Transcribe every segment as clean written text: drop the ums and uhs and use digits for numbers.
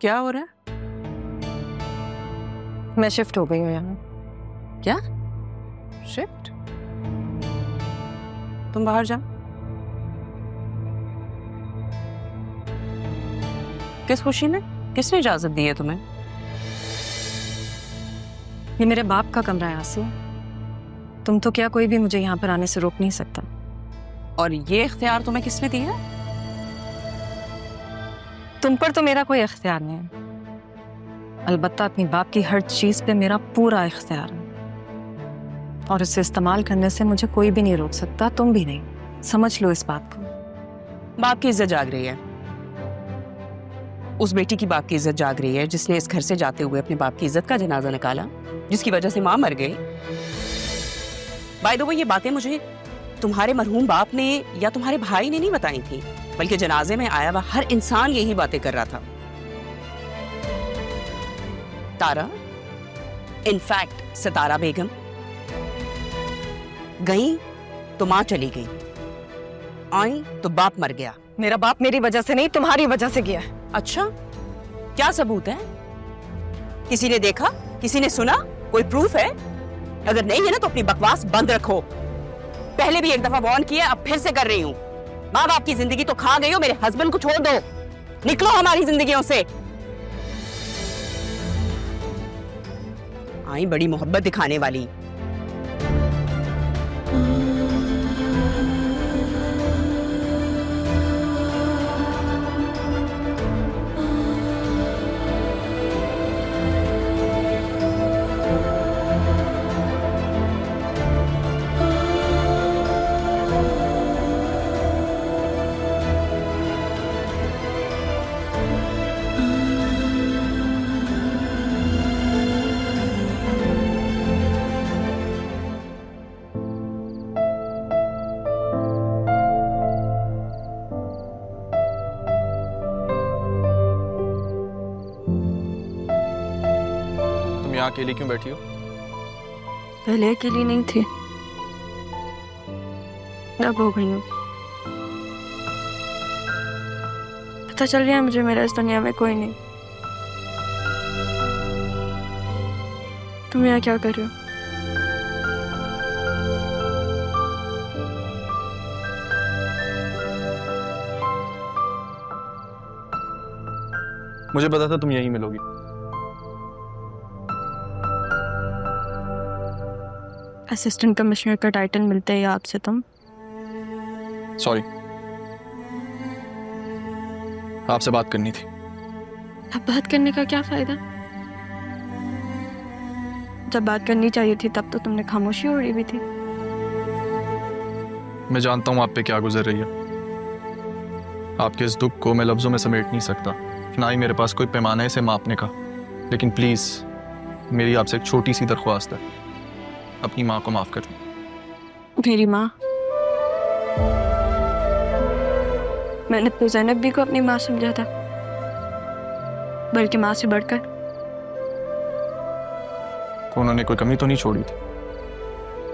क्या हो रहा है? मैं शिफ्ट हो गई हूँ यहाँ। क्या शिफ्ट? तुम बाहर जाओ। किस खुशी में? किसने इजाजत दी है तुम्हें? ये मेरे बाप का कमरा है आसिया। तुम तो क्या, कोई भी मुझे यहाँ पर आने से रोक नहीं सकता। और ये इख्तियार तुम्हें किसने दिया? तुम पर तो मेरा कोई इख्तियार नहीं है, अलबत्ता अपनी बाप की हर चीज पे मेरा पूरा इख्तियार है, और इसे इस्तेमाल करने से मुझे कोई भी नहीं रोक सकता, तुम भी नहीं। समझ लो इस बात को। बाप की इज्जत जाग रही है। उस बेटी की बाप की इज्जत जाग रही है जिसने इस घर से जाते हुए अपने बाप की इज्जत का जनाजा निकाला, जिसकी वजह से माँ मर गई। बाय द वे, ये बातें मुझे तुम्हारे मरहूम बाप ने या तुम्हारे भाई ने नहीं बताई थी, बल्कि जनाजे में आया हुआ हर इंसान यही बातें कर रहा था। तारा, इनफैक्ट सितारा बेगम गई तो माँ चली गई, आई तो बाप मर गया। मेरा बाप मेरी वजह से नहीं, तुम्हारी वजह से गया है। अच्छा, क्या सबूत है? किसी ने देखा? किसी ने सुना? कोई प्रूफ है? अगर नहीं है ना तो अपनी बकवास बंद रखो। पहले भी एक दफा वार्न किया, अब फिर से कर रही हूँ। माँ बाप की जिंदगी तो खा गई हो, मेरे हस्बैंड को छोड़ दो, निकलो हमारी जिंदगियों से। आई बड़ी मोहब्बत दिखाने वाली। यहाँ अकेली क्यों बैठी हो? पहले अकेली नहीं थी, अब हो गई हूँ। पता चल गया मुझे मेरा इस दुनिया में कोई नहीं। तुम यहाँ क्या कर रहे हो? मुझे पता था तुम यहीं मिलोगी। असिस्टेंट कमिश्नर का टाइटल मिलते ही आपसे तुम। सॉरी, आपसे बात करनी थी। अब बात करने का क्या फायदा? जब बात करनी चाहिए थी तब तो तुमने खामोशी ओढ़ी हुई थी। मैं जानता हूँ आप पे क्या गुजर रही है। आपके इस दुख को मैं लफ्जों में समेट नहीं सकता, ना ही मेरे पास कोई पैमाना है इसे मापने का। लेकिन प्लीज मेरी आपसे एक छोटी सी दरख्वास्त है, अपनी माँ को माफ कर दो। मेरी माँ? मैंने तो ज़ैनब भी को अपनी माँ समझा था, बल्कि माँ से बढ़कर। उन्होंने कोई कमी तो नहीं छोड़ी थी?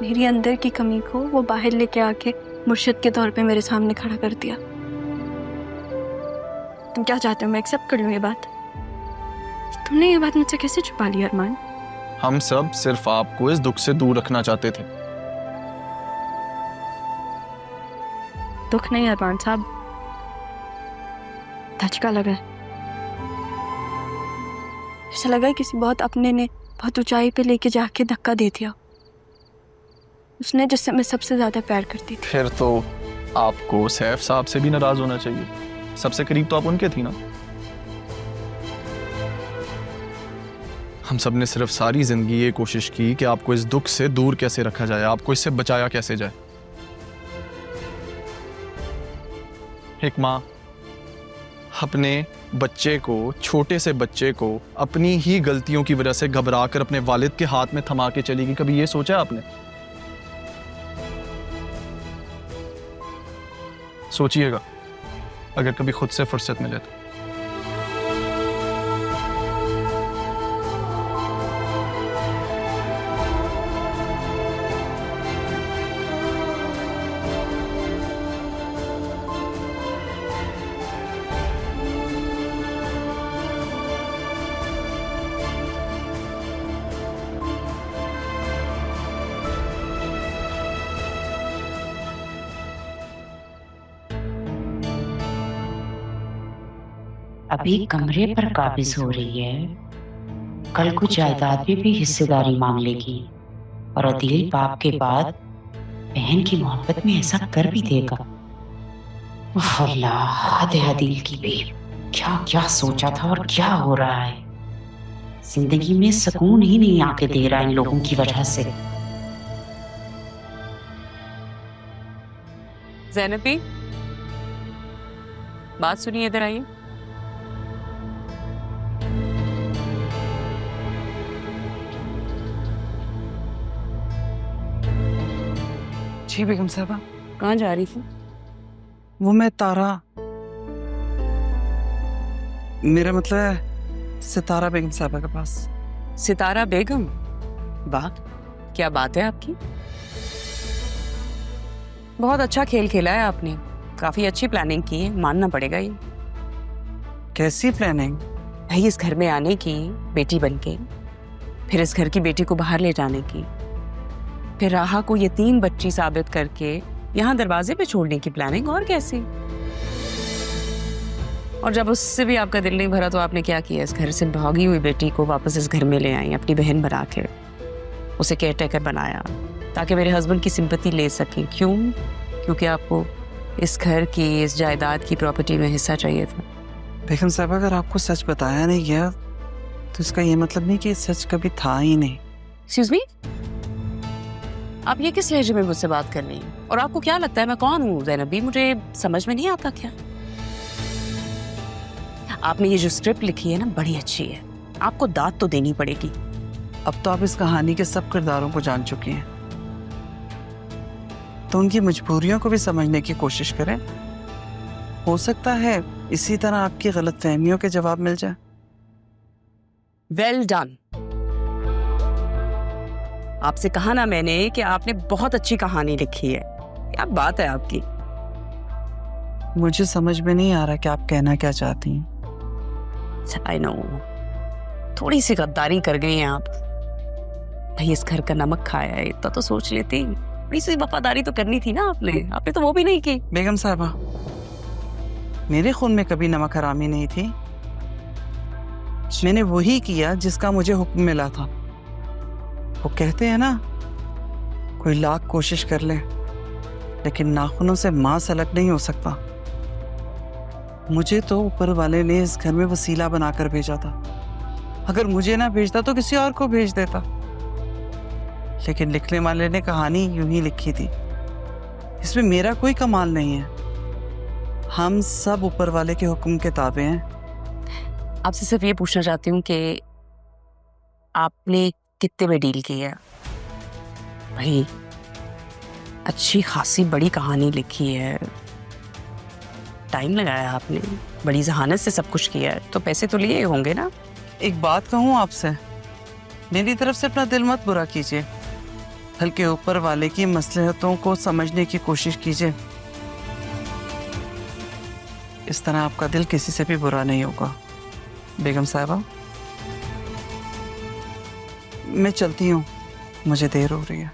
मेरी अंदर की कमी को वो बाहर लेके आके मुर्शिद के तौर पे मेरे सामने खड़ा कर दिया। तुम क्या चाहते हो मैं एक्सेप्ट कर लूँ ये बात? तुमने ये बात मुझसे कैसे छुपा ली अरमान? हम सब सिर्फ आपको इस दुख से दूर रखना चाहते थे। दुख नहीं अरमान साहब, धचका लगा। ऐसा लगा किसी बहुत अपने ने बहुत ऊंचाई पे लेके जाके धक्का दे दिया, उसने जिससे मैं सबसे ज्यादा प्यार करती थी। फिर तो आपको सैफ साहब से भी नाराज होना चाहिए, सबसे करीब तो आप उनके थी ना। हम सब ने सिर्फ सारी जिंदगी ये कोशिश की कि आपको इस दुख से दूर कैसे रखा जाए, आपको इससे बचाया कैसे जाए। एक माँ अपने बच्चे को, छोटे से बच्चे को अपनी ही गलतियों की वजह से घबरा कर अपने वालिद के हाथ में थमा के चलेगी, कभी ये सोचा आपने? सोचिएगा अगर कभी खुद से फुर्सत मिले तो। अभी कमरे पर काबिज हो रही है, कल को जायदाद में भी हिस्सेदारी मांग लेगी और अदील बाप के बाद बहन की मोहब्बत में ऐसा कर भी देगा। उफ अल्लाह, हद है अदील की भी। क्या क्या सोचा था और क्या हो रहा है। जिंदगी में सुकून ही नहीं आके दे रहा इन लोगों की वजह से। ज़ैनबी, बात सुनिए, इधर आइए। जी बेगम साहबा। कहाँ जा रही थी? वो मैं तारा, मेरा मतलब है सितारा बेगम साहबा के पास। सितारा बेगम? वाह, क्या बात है आपकी। बहुत अच्छा खेल खेला है आपने, काफी अच्छी प्लानिंग की है, मानना पड़ेगा ये। कैसी प्लानिंग? भाई, इस घर में आने की, बेटी बनके, फिर इस घर की बेटी को बाहर ले जाने की, फिर राहा को यतीम बच्ची साबित करके यहाँ दरवाजे पे छोड़ने की प्लानिंग, और कैसी। और जब उससे भी आपका दिल नहीं भरा तो आपने क्या किया? इस घर से भागी हुई बेटी को वापस इस घर में ले आई, अपनी बहन बना के उसे केयर टेकर बनाया ताकि मेरे हस्बैंड की सिंपैथी ले सकें। क्यों? क्योंकि आपको इस घर की, इस जायदाद की, प्रॉपर्टी में हिस्सा चाहिए था। बेगम साहबा, अगर आपको सच बताया नहीं गया तो इसका ये मतलब नहीं कि सच कभी था ही नहीं। एक्सक्यूज मी, आप ये किस लहजे में मुझसे बात कर रही हैं? और आपको क्या लगता है मैं कौन हूँ ज़ैनबी? मुझे समझ में नहीं आता क्या? आपने ये जो स्क्रिप्ट लिखी है ना, बड़ी अच्छी है, आपको दाद तो देनी पड़ेगी। अब तो आप इस कहानी के सब किरदारों को जान चुकी हैं, तो उनकी मजबूरियों को भी समझने की कोशिश करें। हो सकता है इसी तरह आपकी गलतफहमियों के जवाब मिल जाए। Well done. आपसे कहा ना मैंने कि आपने बहुत अच्छी कहानी लिखी है। क्या बात है आपकी। मुझे समझ में नहीं आ रहा कि आप कहना क्या चाहती हैं। आई नो, थोड़ी सी गद्दारी कर गई हैं आप। भाई, इस घर का नमक खाया है, इतना तो सोच लेती। थोड़ी सी वफादारी तो करनी थी ना आपने तो वो भी नहीं की। बेगम साहबा, मेरे खून में कभी नमक हरामी नहीं थी। मैंने वही किया जिसका मुझे हुक्म मिला था। वो कहते हैं ना, कोई लाख कोशिश कर ले लेकिन नाखूनों से मांस अलग नहीं हो सकता। मुझे तो ऊपर वाले ने इस घर में वसीला बनाकर भेजा था। अगर मुझे ना भेजता तो किसी और को भेज देता, लेकिन लिखने वाले ने कहानी यूं ही लिखी थी। इसमें मेरा कोई कमाल नहीं है। हम सब ऊपर वाले के हुक्म के ताबे हैं। आपसे सिर्फ ये पूछना चाहती हूँ कि आपने कितने में डील की है? भाई, अच्छी खासी बड़ी कहानी लिखी है, टाइम लगाया आपने, बड़ी जहानत से सब कुछ किया है, तो पैसे तो लिए होंगे ना? एक बात कहूँ आपसे, मेरी तरफ से अपना दिल मत बुरा कीजिए, बल्कि ऊपर वाले की मसलहतों को समझने की कोशिश कीजिए। इस तरह आपका दिल किसी से भी बुरा नहीं होगा। बेगम साहिबा, मैं चलती हूँ, मुझे देर हो रही है।